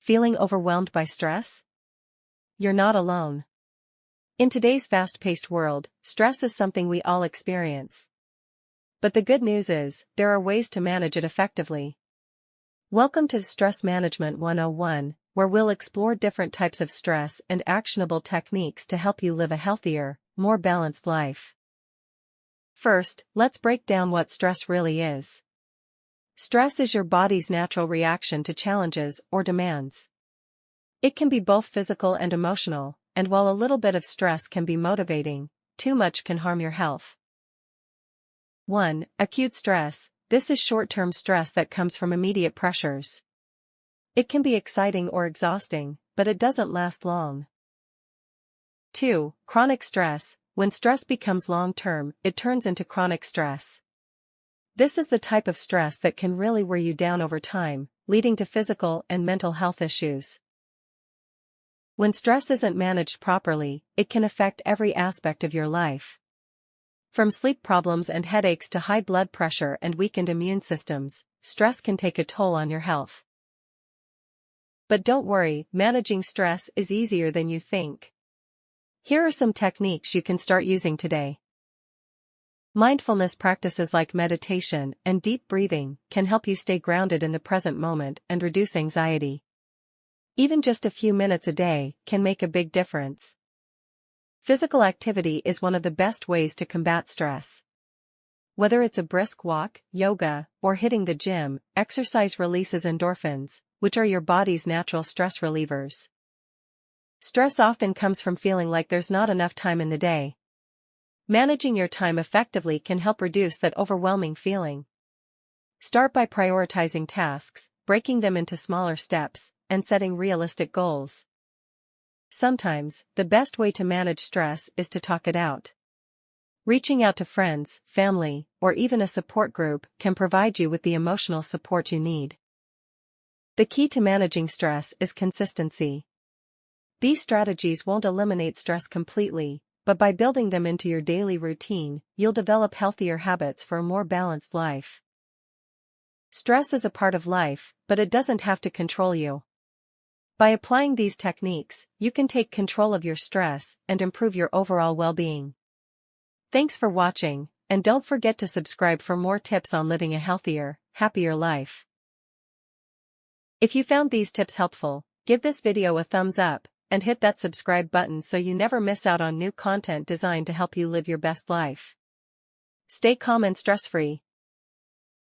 Feeling overwhelmed by stress? You're not alone. In today's fast-paced world, stress is something we all experience. But the good news is, there are ways to manage it effectively. Welcome to Stress Management 101, where we'll explore different types of stress and actionable techniques to help you live a healthier, more balanced life. First, let's break down what stress really is. Stress is your body's natural reaction to challenges or demands. It can be both physical and emotional, and while a little bit of stress can be motivating, too much can harm your health. 1. Acute stress. This is short-term stress that comes from immediate pressures. It can be exciting or exhausting, but it doesn't last long. 2. Chronic stress. When stress becomes long-term, it turns into chronic stress. This is the type of stress that can really wear you down over time, leading to physical and mental health issues. When stress isn't managed properly, it can affect every aspect of your life. From sleep problems and headaches to high blood pressure and weakened immune systems, stress can take a toll on your health. But don't worry, managing stress is easier than you think. Here are some techniques you can start using today. Mindfulness practices like meditation and deep breathing can help you stay grounded in the present moment and reduce anxiety. Even just a few minutes a day can make a big difference. Physical activity is one of the best ways to combat stress. Whether it's a brisk walk, yoga, or hitting the gym, exercise releases endorphins, which are your body's natural stress relievers. Stress often comes from feeling like there's not enough time in the day. Managing your time effectively can help reduce that overwhelming feeling. Start by prioritizing tasks, breaking them into smaller steps, and setting realistic goals. Sometimes, the best way to manage stress is to talk it out. Reaching out to friends, family, or even a support group can provide you with the emotional support you need. The key to managing stress is consistency. These strategies won't eliminate stress completely, but by building them into your daily routine, you'll develop healthier habits for a more balanced life. Stress is a part of life, but it doesn't have to control you. By applying these techniques, you can take control of your stress and improve your overall well-being. Thanks for watching, and don't forget to subscribe for more tips on living a healthier, happier life. If you found these tips helpful, give this video a thumbs up, and hit that subscribe button so you never miss out on new content designed to help you live your best life. Stay calm and stress-free.